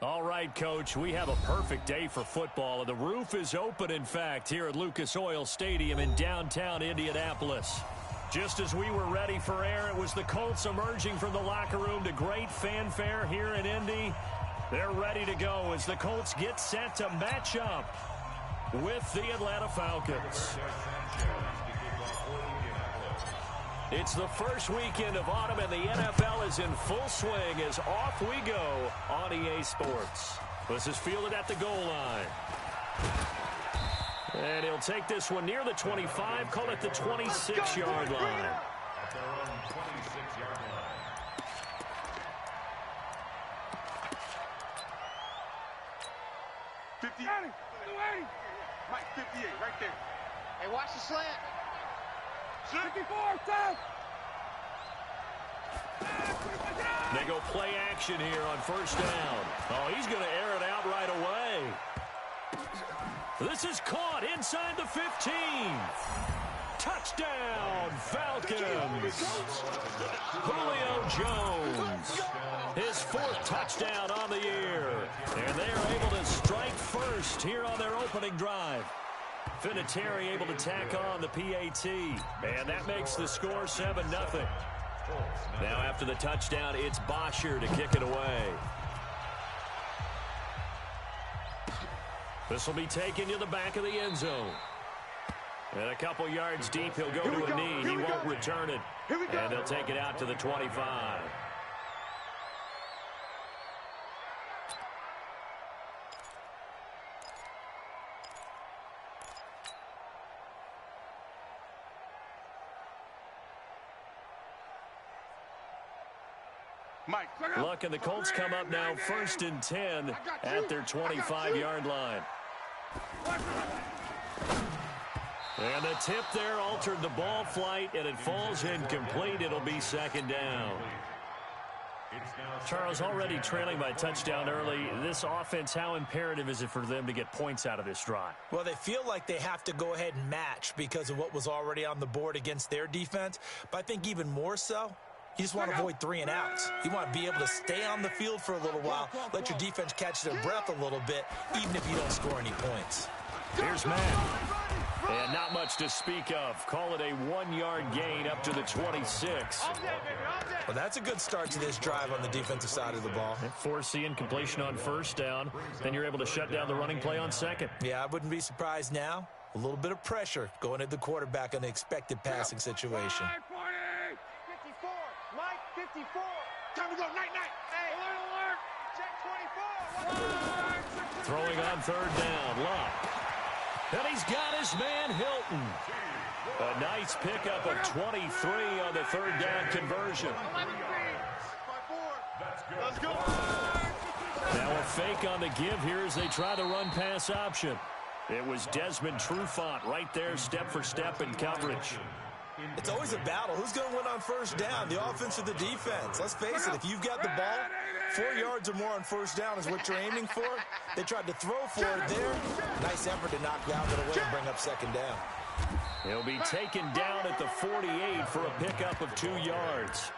All right, Coach, we have a perfect day for football, and the roof is open, in fact, here at Lucas Oil Stadium in downtown Indianapolis. Just as we were ready for air, it was the Colts emerging from the locker room to great fanfare here in Indy. They're ready to go as the Colts get set to match up with the Atlanta Falcons. It's the first weekend of autumn, and the NFL is in full swing as off we go on EA Sports. This is fielded at the goal line. And he'll take this one near the 25, call it the 26-yard line. 50, Mike, 58, right there. Hey, watch the slant. 54, stop. They go play action here on first down. Oh, he's going to air it out right away. This is caught inside the 15. Touchdown, Falcons. Julio Jones, his fourth touchdown on the year. And they are able to strike first here on their opening drive. Vinatieri able to tack on the PAT. And that makes the score 7-0. Now after the touchdown, it's Bosher to kick it away. This will be taken to the back of the end zone. And a couple yards deep, he'll go to a knee. He won't return it. And they'll take it out to the 25. Look, and the Colts come up now 1st and 10 at their 25-yard line. And the tip there altered the ball flight, and it falls incomplete. It'll be 2nd down. Charles, already trailing by a touchdown early. This offense, how imperative is it for them to get points out of this drive? Well, they feel like they have to go ahead and match because of what was already on the board against their defense. But I think even more so, you just want to avoid 3 and outs. You want to be able to stay on the field for a little while, let your defense catch their breath a little bit, even if you don't score any points. Here's Matt. And not much to speak of. Call it a 1-yard gain up to the 26. Well, that's a good start to this drive on the defensive side of the ball. Force the incompletion on first down. Then you're able to shut down the running play on second. Yeah, I wouldn't be surprised now. A little bit of pressure going at the quarterback in the expected passing situation. 54. Mike, 54. Time to go, night. Hey, alert. Check 24. Throwing on 3rd down. Luck. And he's got his man, Hilton. A nice pickup of 23 on the 3rd down conversion. Let's go. Now a fake on the give here as they try the run-pass option. It was Desmond Trufant right there, step for step in coverage. It's always a battle. Who's going to win on first down, the offense or the defense? Let's face it, if you've got the ball, 4 yards or more on first down is what you're aiming for. They tried to throw for it there. Nice effort to knock down the way and bring up 2nd down. He'll be taken down at the 48 for a pickup of 2 yards.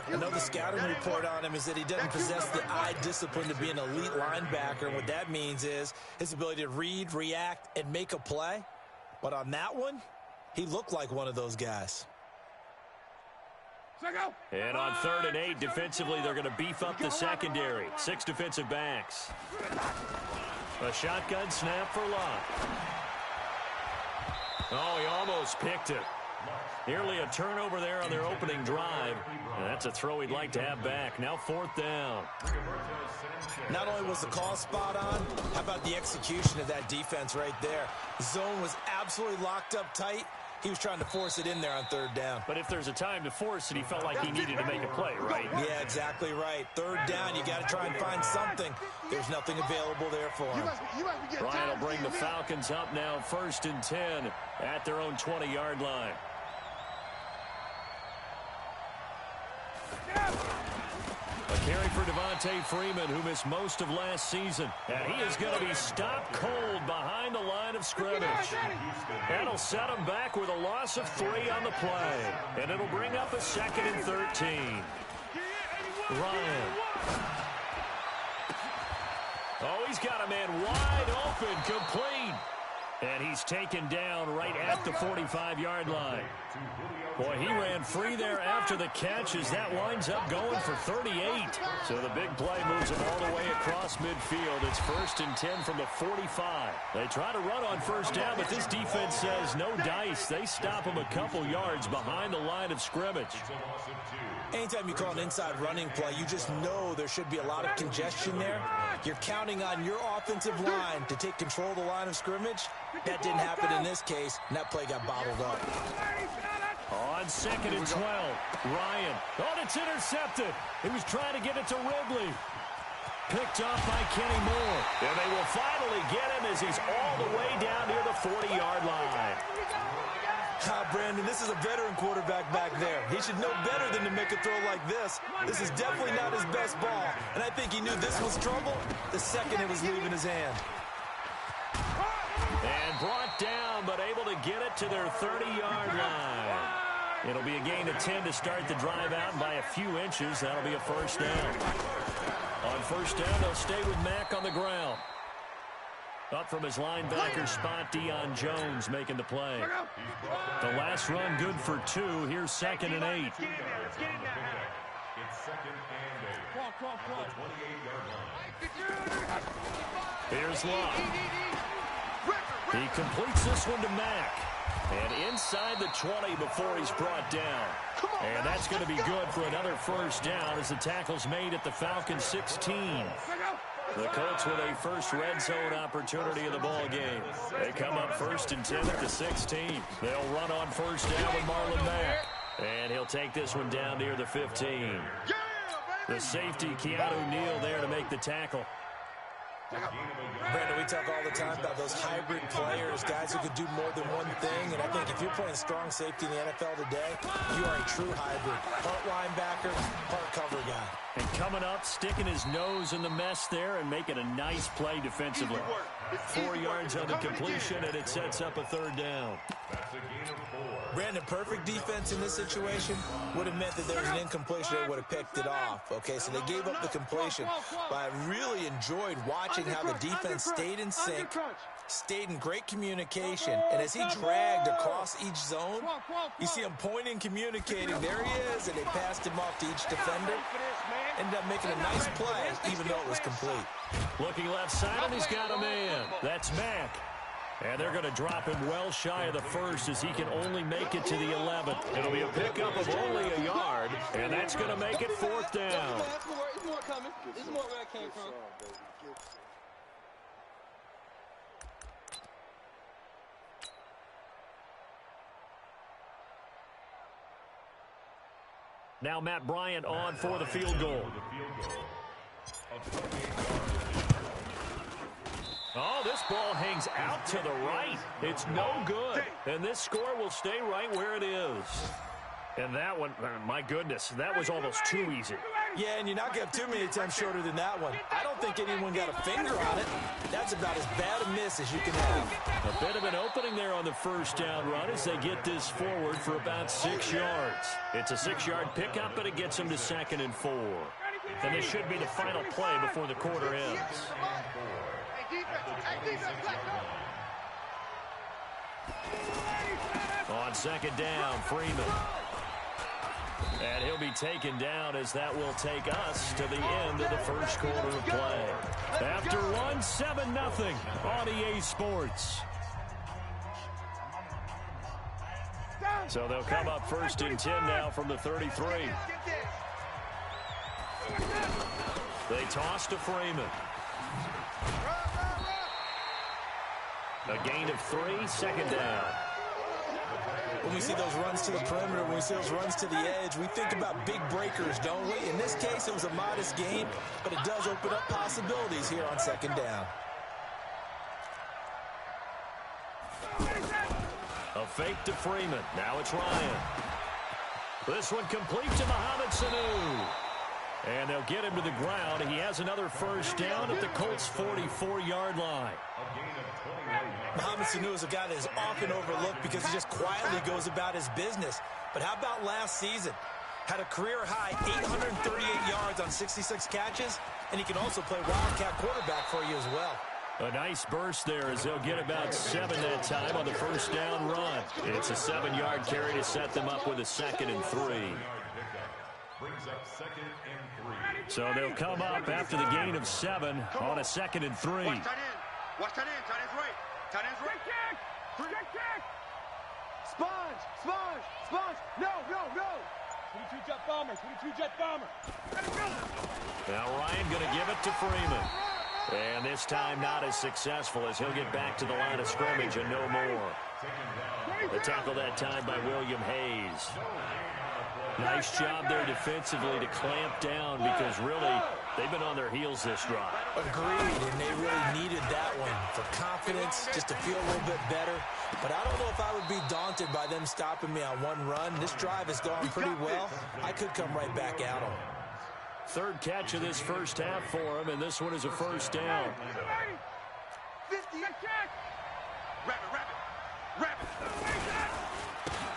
Another scouting report on him is that he doesn't possess the eye discipline to be an elite linebacker. And what that means is his ability to read, react, and make a play. But on that one, he looked like one of those guys. And on 3rd and 8, defensively, they're going to beef up the secondary. 6 defensive backs. A shotgun snap for Locke. Oh, he almost picked it. Nearly a turnover there on their opening drive. And that's a throw he'd like to have back. Now 4th down. Not only was the call spot on, how about the execution of that defense right there? The zone was absolutely locked up tight. He was trying to force it in there on 3rd down. But if there's a time to force it, he felt like he needed to make a play, right? Yeah, exactly right. 3rd down, you got to try and find something. There's nothing available there for him. Ryan will bring the Falcons up now 1st and 10 at their own 20-yard line. A carry for Devontae Freeman, who missed most of last season. And he is going to be stopped cold behind the line of scrimmage. That'll set him back with a loss of 3 on the play. And it'll bring up a 2nd and 13. Ryan. Oh, he's got a man wide open, complete. And he's taken down right at the 45-yard line. Boy, he ran free there after the catch as that winds up going for 38. So the big play moves him all the way across midfield. It's 1st and 10 from the 45. They try to run on first down, but this defense says no dice. They stop him a couple yards behind the line of scrimmage. Anytime you call an inside running play, you just know there should be a lot of congestion there. You're counting on your offensive line to take control of the line of scrimmage. That didn't happen in this case, and that play got bottled up. On 2nd and 12, Ryan. Oh, it's intercepted. He was trying to get it to Ridley. Picked off by Kenny Moore. And they will finally get him as he's all the way down near the 40-yard line. Brandon, this is a veteran quarterback back there. He should know better than to make a throw like this. This is definitely not his best ball, and I think he knew this was trouble the second it was leaving his hand. And brought down, but able to get it to their 30-yard line. It'll be a gain of 10 to start the drive out by a few inches. That'll be a first down. On first down, they'll stay with Mack on the ground. Up from his linebacker spot, Deion Jones making the play. The last run good for 2. Here's 2nd and 8. It's 2nd and 8. The 28-yard line. Here's Love. He completes this one to Mack. And inside the 20 before he's brought down. And that's going to be good for another first down as the tackle's made at the Falcons 16. The Colts with a first red zone opportunity of the ball game. They come up 1st and 10 at the 16. They'll run on first down with Marlon Mack. And he'll take this one down near the 15. The safety, Keanu Neal, there to make the tackle. Brandon, we talk all the time about those hybrid players, guys who could do more than one thing, and I think if you're playing strong safety in the NFL today, you are a true hybrid. Part linebacker, part cover guy. And coming up, sticking his nose in the mess there and making a nice play defensively. 4 yards on the completion, and it sets up a 3rd down. Brandon, perfect defense in this situation would have meant that there was an incompletion. They would have picked it off. Okay, so they gave up the completion. But I really enjoyed watching how the defense stayed in sync, stayed in great communication, and as he dragged across each zone, you see him pointing, communicating. There he is, and they passed him off to each defender. Ended up making a nice play, even though it was complete. Looking left side, and he's got a man. That's Mack. And they're going to drop him well shy of the 1st as he can only make it to the 11th. It'll be a pickup of only a yard, and that's going to make it 4th down. There's more coming. There's more where I came from. Now Matt Bryant on for the field goal. Oh, this ball hangs out to the right. It's no good. And this score will stay right where it is. And that one, my goodness, that was almost too easy. Yeah, and you're not going to have too many attempts shorter than that one. I don't think anyone got a finger on it. That's about as bad a miss as you can have. A bit of an opening there on the first down run as they get this forward for about 6 yards. It's a 6-yard pickup, but it gets them to 2nd and 4. And this should be the final play before the quarter ends. On 2nd down, Freeman. And he'll be taken down as that will take us to the end of the first quarter of play. After one, 7-0 on EA Sports. So they'll come up 1st and 10 now from the 33. They toss to Freeman. A gain of 3, 2nd down. When we see those runs to the perimeter, when we see those runs to the edge, we think about big breakers, don't we? In this case, it was a modest gain, but it does open up possibilities here on 2nd down. A fake to Freeman. Now it's Ryan. This one complete to Mohamed Sanu. And they'll get him to the ground. He has another first down at the Colts' 44-yard line. Mohamed Sanu is a guy that is often overlooked because he just quietly goes about his business. But how about last season? Had a career-high 838 yards on 66 catches, and he can also play wildcat quarterback for you as well. A nice burst there as they'll get about 7 that time on the first down run. It's a 7-yard carry to set them up with a 2nd and 3. So they'll come up after the gain of 7 on a 2nd and 3. Watch tight end. Watch tight end. Tight end's right. Tight end's right. Kick. Sponge. No. 22 jet bomber. Now Ryan going to give it to Freeman. And this time not as successful as he'll get back to the line of scrimmage and no more. The tackle that time by William Hayes. Nice job there defensively to clamp down because really they've been on their heels this drive. Agreed, and they really needed that one for confidence, just to feel a little bit better. But I don't know if I would be daunted by them stopping me on one run. This drive has gone pretty well. I could come right back at them. 3rd catch of this first half for him, and this one is a first down. 50. Rabbit.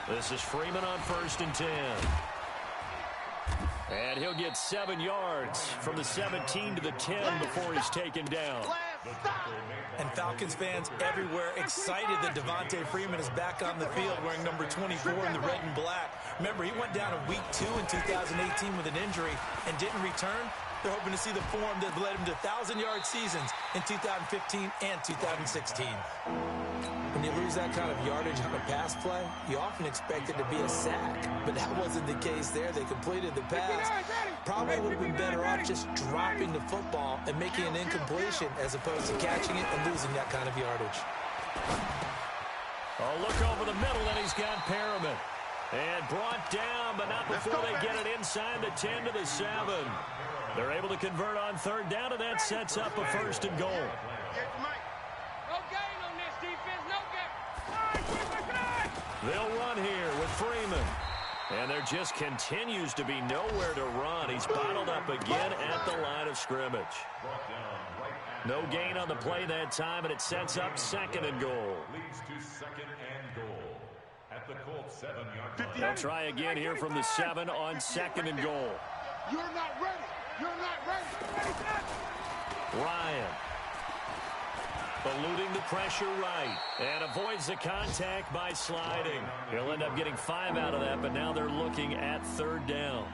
This is Freeman on 1st and 10. And he'll get 7 yards from the 17 to the 10 before he's taken down. And Falcons fans everywhere excited that Devontae Freeman is back on the field wearing number 24 in the red and black. Remember, he went down in week 2 in 2018 with an injury and didn't return. They're hoping to see the form that led him to 1,000-yard seasons in 2015 and 2016. When you lose that kind of yardage on a pass play, you often expect it to be a sack. But that wasn't the case there. They completed the pass. Probably would have been better off just dropping the football and making an incompletion as opposed to catching it and losing that kind of yardage. Oh, look over the middle, and he's got Perriman. And brought down, but not before they get it inside the 10 to the 7. They're able to convert on 3rd down, and that sets up a 1st and goal. No gain on this defense. No gain. They'll run here with Freeman. And there just continues to be nowhere to run. He's bottled up again at the line of scrimmage. No gain on the play that time, and it sets up 2nd and goal. Leads to 2nd and goal at the Colts 7-yard line. They'll try again here from the 7 on 2nd and goal. You're not ready. Ryan eluding the pressure right and avoids the contact by sliding. He'll end up getting 5 out of that, but now they're looking at 3rd down.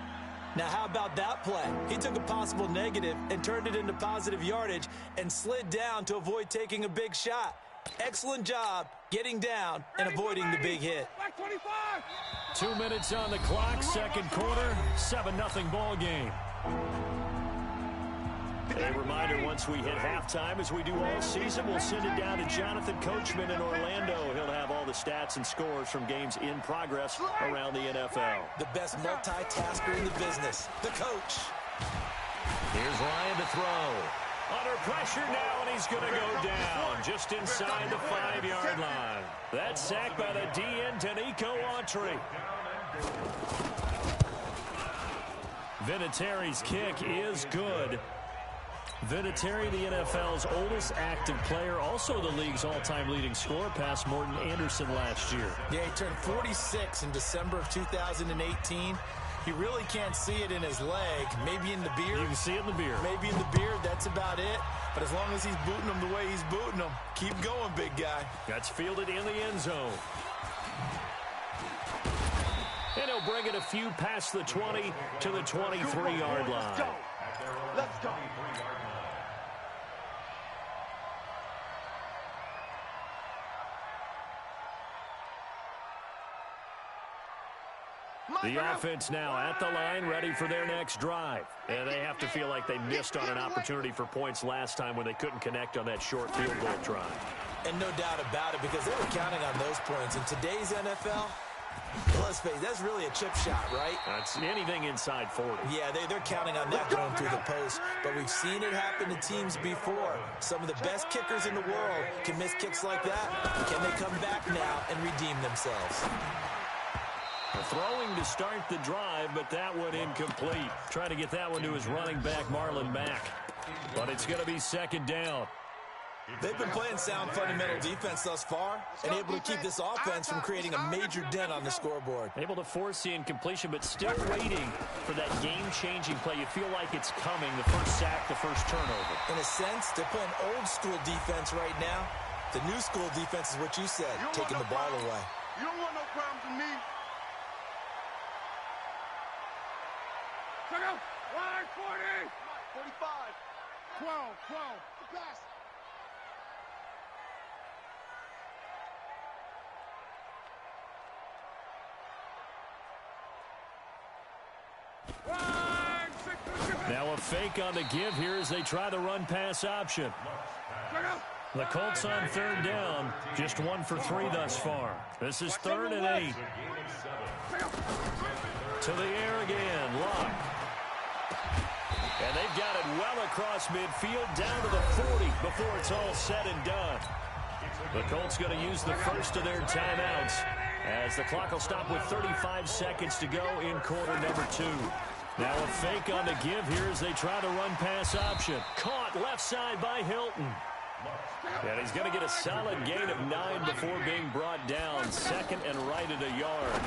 Now, how about that play? He took a possible negative and turned it into positive yardage and slid down to avoid taking a big shot. Excellent job getting down and avoiding the big hit. 2 minutes on the clock, 2nd quarter, 7-0 ball game. A reminder, once we hit halftime, as we do all season, we'll send it down to Jonathan Coachman in Orlando. He'll have all the stats and scores from games in progress around the NFL. The best multitasker in the business, the coach. Here's Ryan to throw. Under pressure now, and he's going to go down just inside the 5-yard line. That's sacked by the DN, Danico Autry. Vinatieri's kick is good. Vinatieri, the NFL's oldest active player, also the league's all-time leading scorer, past Morton Anderson last year. Yeah, he turned 46 in December of 2018. You really can't see it in his leg, maybe in the beard. You can see it in the beard. Maybe in the beard, that's about it. But as long as he's booting them the way he's booting them, keep going, big guy. That's fielded in the end zone. And he'll bring it a few past the 20 to the 23-yard line. Let's go. The offense now at the line, ready for their next drive. And they have to feel like they missed on an opportunity for points last time when they couldn't connect on that short field goal try. And no doubt about it, because they were counting on those points. In today's NFL, let's face it, that's really a chip shot, right? That's anything inside 40. Yeah, they're counting on that going through the post. But we've seen it happen to teams before. Some of the best kickers in the world can miss kicks like that. Can they come back now and redeem themselves? Throwing to start the drive, but that one incomplete. Trying to get that one to his running back, Marlon Mack. But it's going to be 2nd down. They've been playing sound fundamental defense thus far and able to keep this offense from creating a major dent on the scoreboard. Able to force the incompletion, but still waiting for that game-changing play. You feel like it's coming, the first sack, the first turnover. In a sense, they're playing old-school defense right now. The new school defense is what you said, taking the ball away. You don't want no problems with me. Check out. Line 40. 45. 12. Pass. Now a fake on the give here as they try the run-pass option. The Colts on third down, just 1 for 3 thus far. This is 3rd and 8. To the air again, Luck. And they've got it well across midfield, down to the 40 before it's all said and done. The Colts going to use the first of their timeouts as the clock will stop with 35 seconds to go in quarter number 2. Now a fake on the give here as they try the run-pass option. Caught left side by Hilton. And he's going to get a solid gain of 9 before being brought down. 2nd and right at a yard.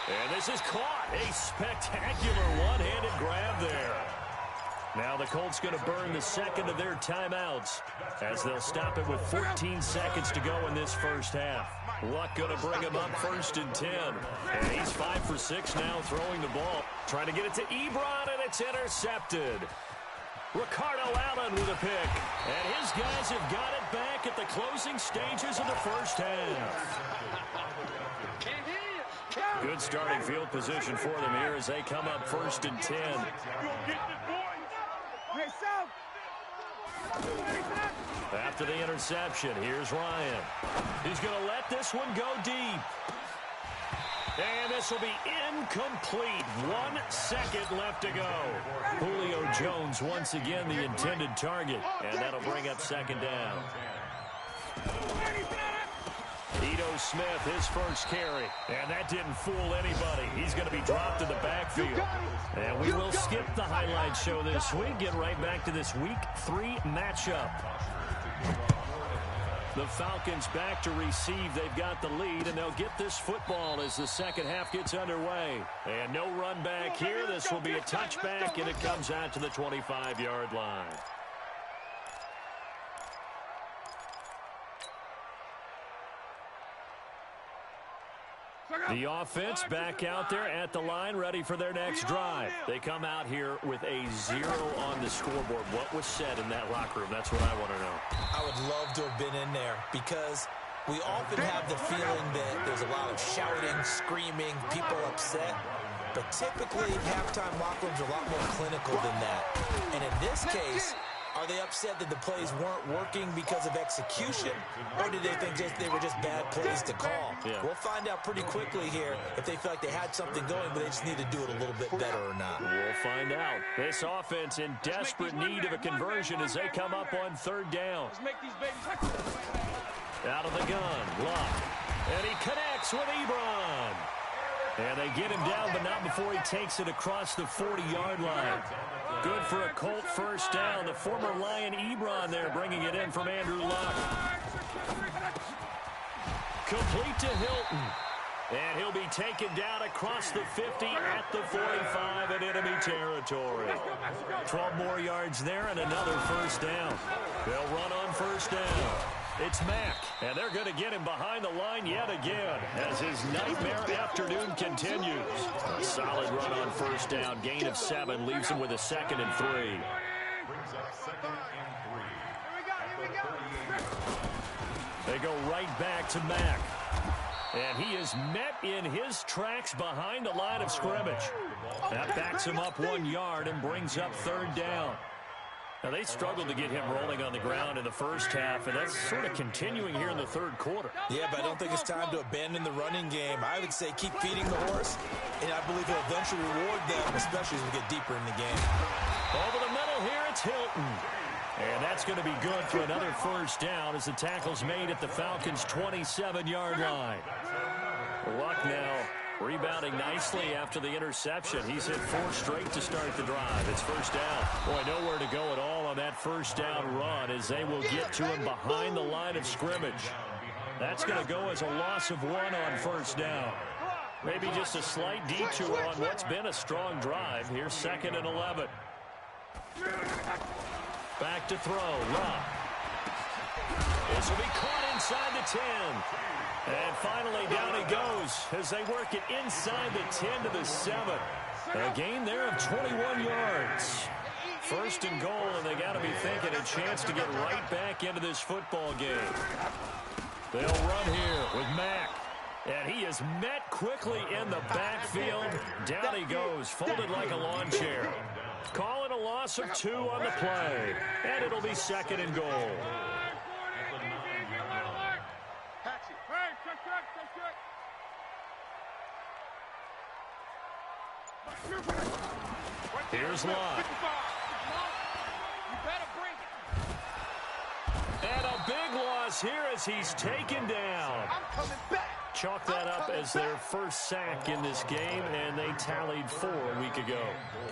And this is caught. A spectacular one-handed grab there. Now the Colts going to burn the second of their timeouts as they'll stop it with 14 seconds to go in this first half. Luck going to bring him up 1st and 10. And he's 5 for 6 now throwing the ball. Trying to get it to Ebron, and it's intercepted. Ricardo Allen with a pick. And his guys have got it back at the closing stages of the first half. Good starting field position for them here as they come up 1st and 10. After the interception, here's Ryan. He's going to let this one go deep. And this will be incomplete. 1 second left to go. Julio Jones once again the intended target. And that'll bring up 2nd down. Ito Smith, his first carry. And that didn't fool anybody. He's going to be dropped in the backfield. And we will skip the highlight show this week. Get right back to this Week 3 matchup. The Falcons back to receive. They've got the lead, and they'll get this football as the second half gets underway. And no run back here. This will be a touchback, and it comes out to the 25-yard line. The offense back out there at the line, ready for their next drive. They come out here with a 0 on the scoreboard. What was said in that locker room? That's what I want to know. I would love to have been in there because we often have the feeling that there's a lot of shouting, screaming, people upset. But typically, halftime locker rooms are a lot more clinical than that. And in this case, are they upset that the plays weren't working because of execution, or did they think they were just bad plays to call? Yeah. We'll find out pretty quickly here if they feel like they had something going, but they just need to do it a little bit better or not. We'll find out. This offense in desperate need of a conversion as they come up on 3rd down. Out of the gun, Luck. And he connects with Ebron. And they get him down, but not before he takes it across the 40-yard line. Good for a Colt first down. The former Lion Ebron there bringing it in from Andrew Luck. Complete to Hilton. And he'll be taken down across the 50 at the 45 in enemy territory. 12 more yards there and another first down. They'll run on 1st down. It's Mack, and they're going to get him behind the line yet again as his nightmare afternoon continues. A solid run on 1st down, gain of 7, leaves him with a 2nd and 3. They go right back to Mack. And he is met in his tracks behind the line of scrimmage. That backs him up 1 yard and brings up 3rd down. Now, they struggled to get him rolling on the ground in the first half, and that's sort of continuing here in the 3rd quarter. Yeah, but I don't think it's time to abandon the running game. I would say keep feeding the horse, and I believe he'll eventually reward them, especially as we get deeper in the game. Over the middle here, it's Hilton. And that's going to be good for another first down as the tackle's made at the Falcons' 27-yard line. Luck now Rebounding nicely after the interception. He's hit 4 straight to start the drive. It's first down. Boy, nowhere to go at all on that first down run as they will get to him behind the line of scrimmage. That's going to go as a loss of 1 on first down. Maybe just a slight detour on what's been a strong drive. Here's 2nd and 11. Back to throw. Love. This will be caught inside the 10. And finally, down he goes as they work it inside the 10 to the 7. A gain there of 21 yards. First and goal, and they got to be thinking a chance to get right back into this football game. They'll run here with Mack. And he is met quickly in the backfield. Down he goes, folded like a lawn chair. Calling a loss of 2 on the play. And it'll be 2nd and goal. Here's Love. And a big loss here as he's taken down. Chalk that up as their first sack in this game, and they tallied 4 a week ago.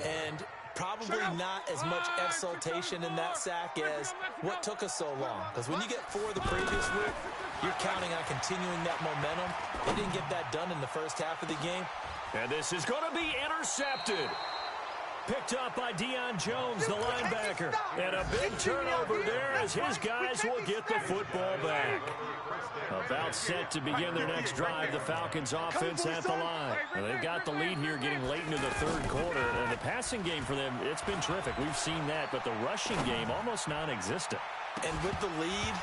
And probably not as much exultation in that sack as what took us so long. Because when you get 4 the previous week, you're counting on continuing that momentum. They didn't get that done in the first half of the game. And this is going to be intercepted. Picked up by Deion Jones, the linebacker. And a big turnover there as his guys will get the football back. About set to begin their next drive, the Falcons offense at the line. Well, they've got the lead here getting late into the 3rd quarter. And the passing game for them, it's been terrific. We've seen that, but the rushing game almost non-existent. And with the lead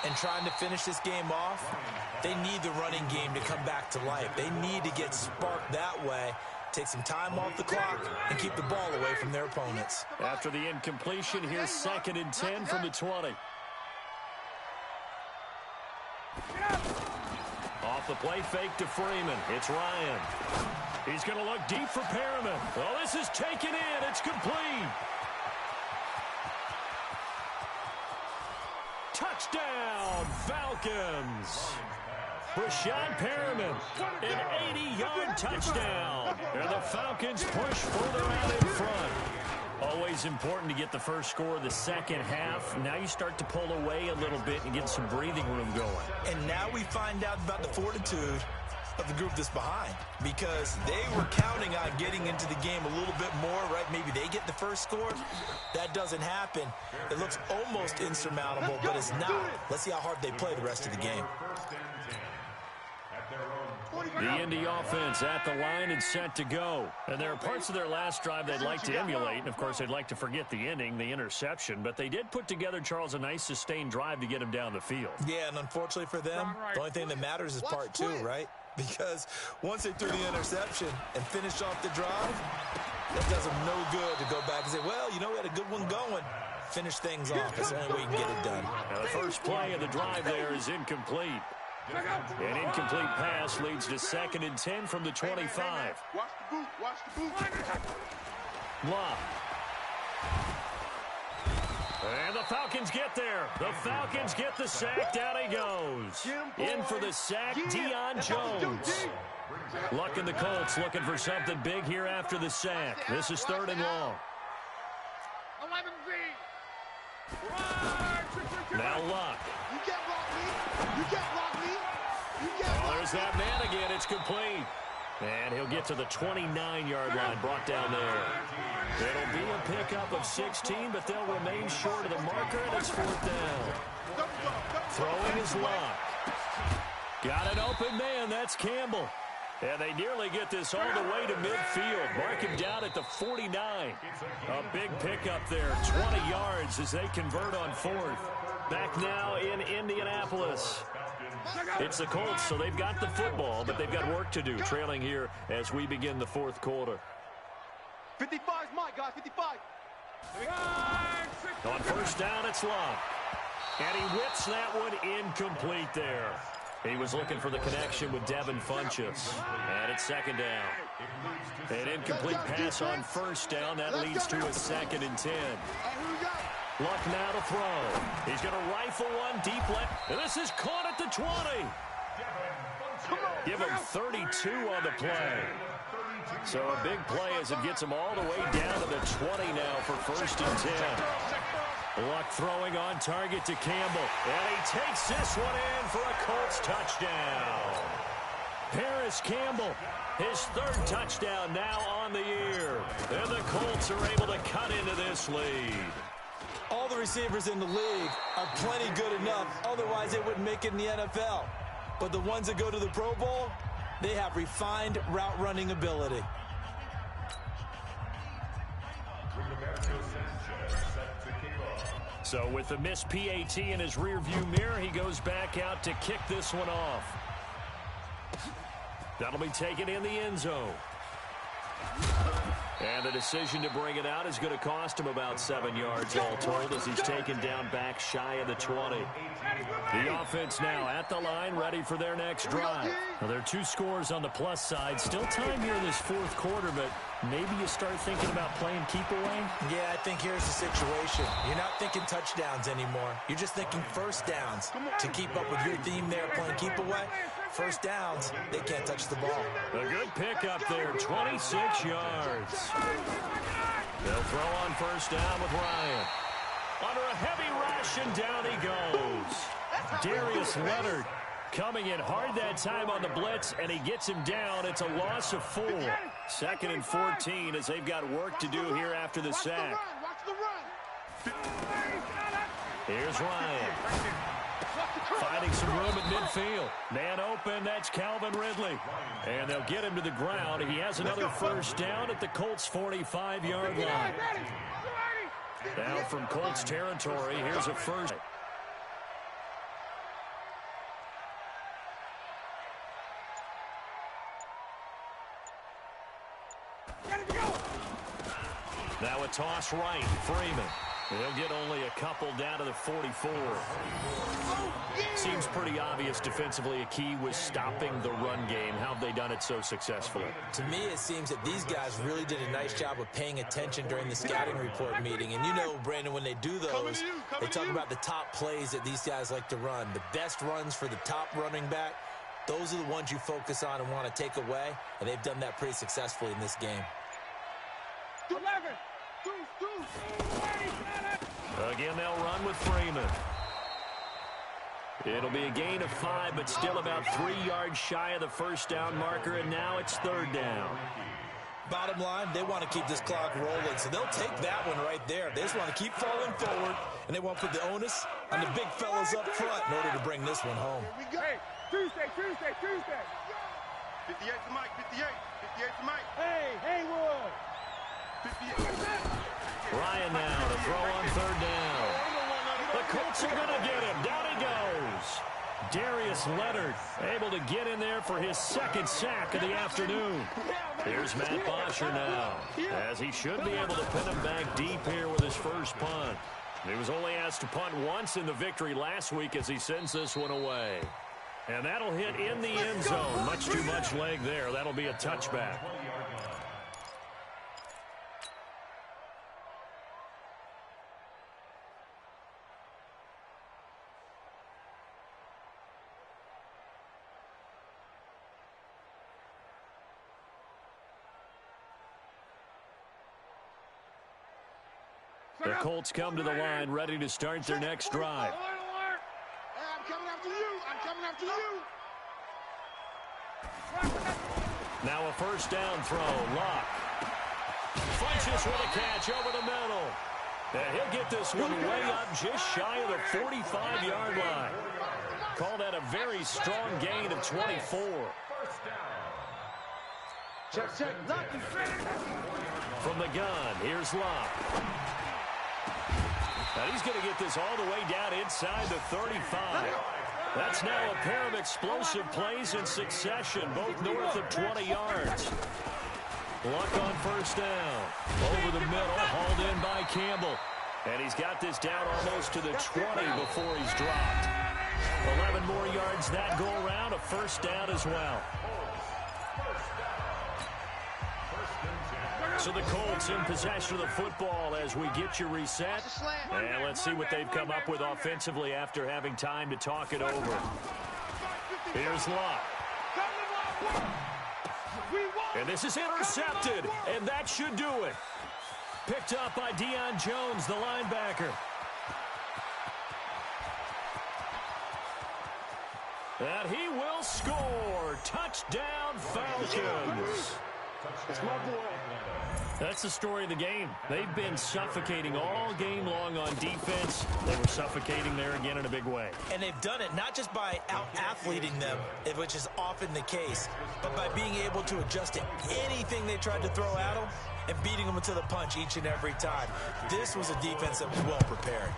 and trying to finish this game off, they need the running game to come back to life. They need to get sparked that way, take some time off the clock, and keep the ball away from their opponents. After the incompletion, here's 2nd and 10 from the 20. Off the play fake to Freeman. It's Ryan. He's going to look deep for Perriman. Oh, this is taken in. It's complete. Touchdown, Falcons. Rashad Perriman, an 80-yard touchdown. And the Falcons push further out in front. Always important to get the first score of the second half. Now you start to pull away a little bit and get some breathing room going. And now we find out about the fortitude of the group that's behind, because they were counting on getting into the game a little bit more, right? Maybe they get the first score. That doesn't happen. It looks almost insurmountable, but it's not. Let's see how hard they play the rest of the game. The Indy offense at the line and set to go. And there are parts of their last drive they'd like to emulate. And, of course, they'd like to forget the ending, the interception. But they did put together, Charles, a nice sustained drive to get him down the field. Yeah, and unfortunately for them, the only thing that matters is part 2, right? Because once they threw the interception and finished off the drive, that does them no good to go back and say, well, you know, we had a good one going. Finish things off. That's the only way you can get it done. Now, the first play of the drive there is incomplete. An incomplete pass leads to 2nd and 10 from the 25. Watch the boot. Watch the boot. Love. And the Falcons get there. The Falcons get the sack. Down he goes. In for the sack, Deion Jones. Luck and the Colts looking for something big here after the sack. This is 3rd and long. 11Z. Now Luck. You can't block me. You can't block me. Oh, there's that man again. It's complete. And he'll get to the 29-yard line, brought down there. It'll be a pickup of 16, but they'll remain short of the marker, and it's 4th down. Throwing is Luck. Got an open man. That's Campbell. And they nearly get this all the way to midfield. Mark him down at the 49. A big pickup there, 20 yards as they convert on 4th. Back now in Indianapolis. It's the Colts, so they've got the football, but they've got work to do, trailing here as we begin the 4th quarter. 55's mine, guys, 55. On first down, it's Love. And he whips that one incomplete there. He was looking for the connection with Devin Funchess. And it's 2nd down. An incomplete pass on first down. That leads to a 2nd and 10. Luck now to throw. He's going to rifle one deep left. And this is caught at the 20. Give him 32 on the play. So a big play as it gets him all the way down to the 20 now for 1st and 10. Luck throwing on target to Campbell. And he takes this one in for a Colts touchdown. Paris Campbell, his 3rd touchdown now on the year. And the Colts are able to cut into this lead. All the receivers in the league are plenty good enough. Otherwise, they wouldn't make it in the NFL. But the ones that go to the Pro Bowl, they have refined route running ability. So with the missed PAT in his rearview mirror, he goes back out to kick this one off. That'll be taken in the end zone. And the decision to bring it out is going to cost him about 7 yards all told as he's taken down back shy of the 20. The offense now at the line, ready for their next drive. Now, there are 2 scores on the plus side. Still time here in this 4th quarter, but maybe you start thinking about playing keep away? Yeah, I think here's the situation. You're not thinking touchdowns anymore. You're just thinking 1st downs. To keep up with your theme there, playing keep away, 1st downs, they can't touch the ball. A good pickup there, 26 yards. They'll throw on 1st down with Ryan. Under a heavy rush, and down he goes. Darius Leonard coming in hard that time on the blitz, and he gets him down. It's a loss of 4. 2nd and 14 as they've got work to do here after the sack. Here's Ryan. Finding some room at midfield. Man open, that's Calvin Ridley. And they'll get him to the ground. He has another 1st down at the Colts' 45-yard line. Now from Colts territory, here's a 1st. Now a toss right, Freeman. He'll get only a couple down to the 44. Seems pretty obvious defensively a key was stopping the run game. How have they done it so successfully? To me, it seems that these guys really did a nice job of paying attention during the scouting report meeting. And you know, Brandon, when they do those, they talk about the top plays that these guys like to run. The best runs for the top running back, those are the ones you focus on and want to take away. And they've done that pretty successfully in this game. 11, 2. Again, they'll run with Freeman. It'll be a gain of 5, but still about 3 yards shy of the 1st down marker, and now it's 3rd down. Bottom line, they want to keep this clock rolling, so they'll take that one right there. They just want to keep falling forward, and they want to put the onus on the big fellas up front in order to bring this one home. Hey, Tuesday. 58 to Mike, 58 to Mike. Hey, Haywood. 58. Ryan now to throw on 3rd down. The Colts are going to get him. Down he goes. Darius Leonard able to get in there for his 2nd sack of the afternoon. Here's Matt Bosher now, as he should be able to pin him back deep here with his 1st punt. He was only asked to punt once in the victory last week as he sends this one away. And that'll hit in the end zone. Much too much leg there. That'll be a touchback. The Colts come to the line, ready to start their next drive. Hey, I'm coming after you. Now a 1st down throw. Luck punches with a catch over the middle. And he'll get this one way up just shy of the 45-yard line. Call that a very strong gain of 24. Check. From the gun, here's Luck. And he's going to get this all the way down inside the 35. That's now a pair of explosive plays in succession, both north of 20 yards. Luck on 1st down. Over the middle, hauled in by Campbell. And he's got this down almost to the 20 before he's dropped. 11 more yards that go around, a 1st down as well. So the Colts in possession of the football as we get you reset. And let's see what they've come up with offensively after having time to talk it over. Here's Luck. And this is intercepted, and that should do it. Picked up by Deion Jones, the linebacker. And he will score. Touchdown, Falcons. It's my boy. That's the story of the game. They've been suffocating all game long on defense. They were suffocating there again in a big way. And they've done it not just by out-athleting them, which is often the case, but by being able to adjust to anything they tried to throw at them and beating them to the punch each and every time. This was a defense that was well prepared.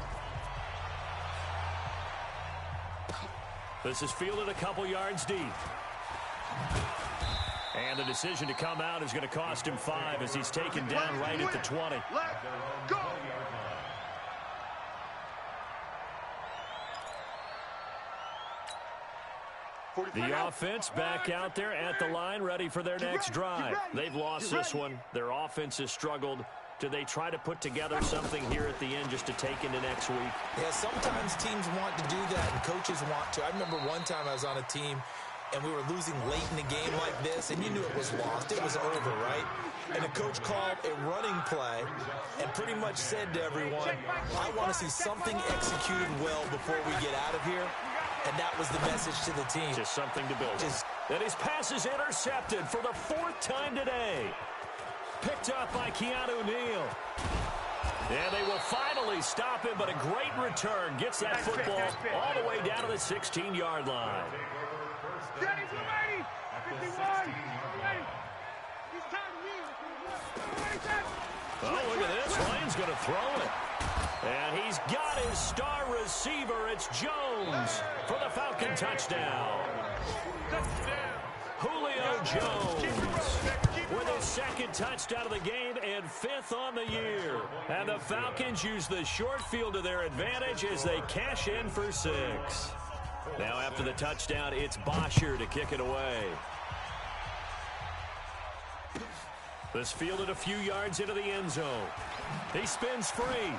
This is fielded a couple yards deep. And the decision to come out is going to cost him 5 as he's taken down right at the 20. Let's go. The offense back out there at the line, ready for their next drive. They've lost this one. Their offense has struggled. Do they try to put together something here at the end just to take into next week? Yeah, sometimes teams want to do that and coaches want to. I remember one time I was on a team and we were losing late in the game like this, and you knew it was lost. It was over, right? And the coach called a running play and pretty much said to everyone, I want to see something executed well before we get out of here. And that was the message to the team. Just something to build. And his pass is intercepted for the 4th time today. Picked up by Keanu Neal. And they will finally stop him, but a great return. Gets that football all the way down to the 16-yard line. Oh, look at this. Lane's going to throw it. And he's got his star receiver. It's Jones for the Falcon touchdown. Julio Jones with his 2nd touchdown of the game and 5th on the year. And the Falcons use the short field to their advantage as they cash in for 6. Now after the touchdown, it's Bosher to kick it away. This fielded a few yards into the end zone. He spins free.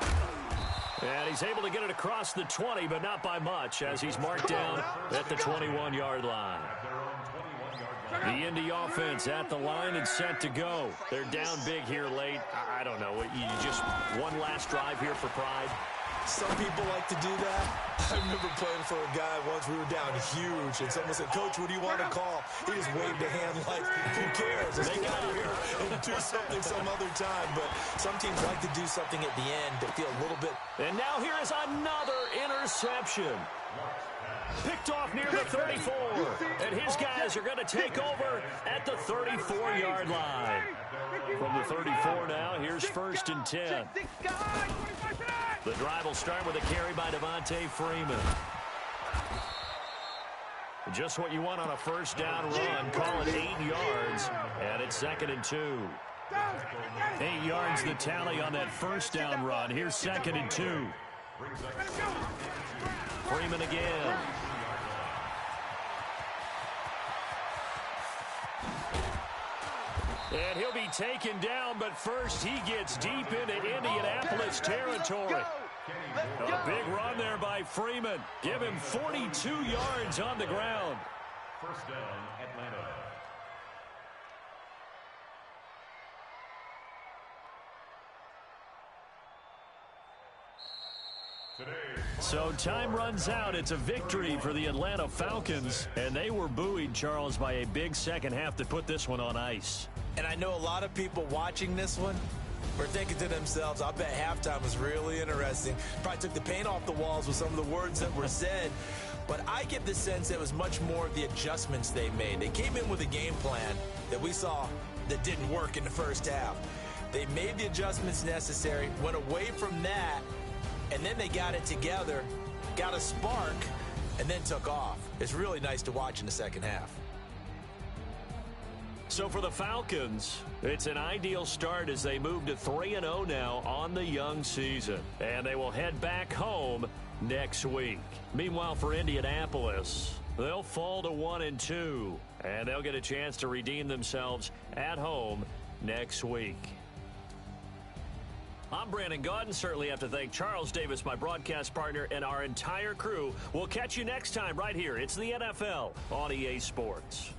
And he's able to get it across the 20, but not by much, as he's marked down at the 21-yard line. The Indy offense at the line and set to go. They're down big here late. I don't know. You just one last drive here for pride. Some people like to do that. I remember playing for a guy once. We were down huge, and someone said, Coach, what do you want to call? He just waved a hand like, who cares? Let's get out of here and do something some other time. But some teams like to do something at the end to feel a little bit. And now here is another interception. Picked off near the 34. And his guys are going to take over at the 34-yard line. From the 34 now, here's 1st and 10. The drive will start with a carry by Devontae Freeman. Just what you want on a 1st down run. Call it 8 yards, and it's 2nd and 2. 8 yards the tally on that 1st down run. Here's 2nd and 2. Freeman again. And he'll be taken down, but first he gets deep into Indianapolis territory. A big run there by Freeman. Give him 42 yards on the ground. 1st down, Atlanta. So time runs out. It's a victory for the Atlanta Falcons, and they were buoyed, Charles, by a big second half to put this one on ice. And I know a lot of people watching this one were thinking to themselves, I bet halftime was really interesting. Probably took the paint off the walls with some of the words that were said. But I get the sense that it was much more of the adjustments they made. They came in with a game plan that we saw that didn't work in the 1st half. They made the adjustments necessary, went away from that, and then they got it together, got a spark, and then took off. It's really nice to watch in the 2nd half. So for the Falcons, it's an ideal start as they move to 3-0 now on the young season. And they will head back home next week. Meanwhile, for Indianapolis, they'll fall to 1-2. And they'll get a chance to redeem themselves at home next week. I'm Brandon Gaudin. Certainly have to thank Charles Davis, my broadcast partner, and our entire crew. We'll catch you next time right here. It's the NFL on EA Sports.